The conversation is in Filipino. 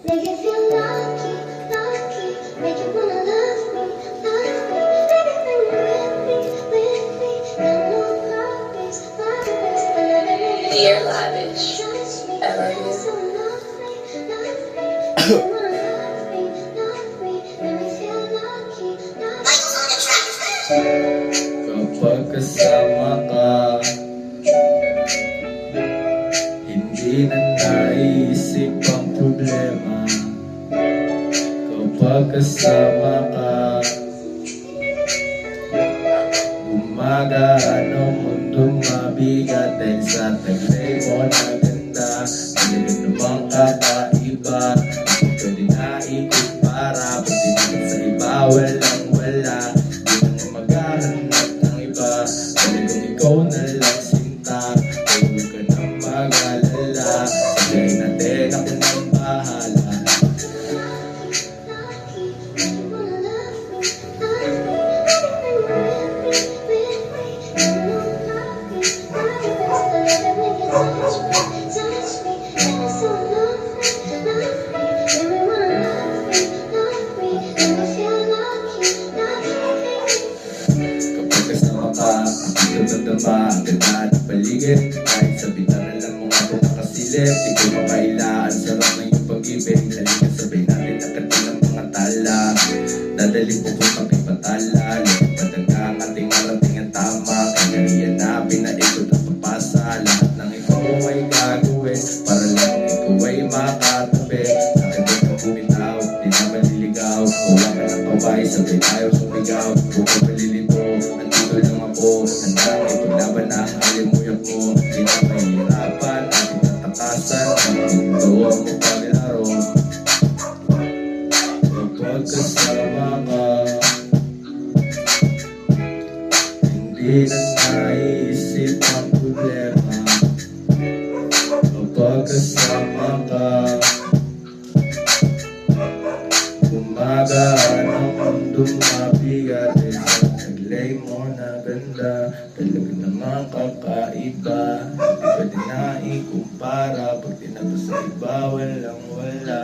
Make you feel lucky, lucky. Make you wanna love me, love me. Everything with me. Got no worries, worries. The love that make you Dear Lavish, touch me. I love you. So lovely, lovely. You wanna love me, love me. Make me feel lucky, lucky. Kapag kasama ka, hindi na naisip ang problema. Kapag kasama ka, gumagaan ang mundo mabigat. Dahil sa taglay mo na ganda, talaga namang kakaiba. Hindi pwede na ikumpara, pati naman sa iba walang wala. Di na maghahanap ng iba, talagang ikaw na lang sinta. Kaya huwag ka nang mag-alala, sabihin natin ako nang bahala. Kapag kasama ka, damdama ang ganda ng paligid. Kahit sa bintana lang mo ako nakasilip, di ko makailaan, sarap ng iyong pag-ibig. Halika sabay natin nakati ng mga tala, dadaling po kung kami patala. Lupad ang ating marating ang tama, kanyariyan na pinaikot at papasa. Lahat ng ikaw ay gagawin, para lang ikaw ay makatabi. Bakit ba kang bumitaw, di na maliligaw? Huwag ka ng kamay, sabay tayo sumigaw. Huwag ka malilito, andito lang ako. Handang ipaglaban na ang halimuyak mo. Di na mahihirapan, ating tatakasan ang mundo mo paglaro. Kapag kasama ka, hindi na naisip ang problema. Kapag kasama ka, gumagaan ang mundo mabigat. Dahil sa taglay mo na ganda, talaga namang kakaiba. Hindi pwede na ikumpara, pag tinago sa iba walang wala.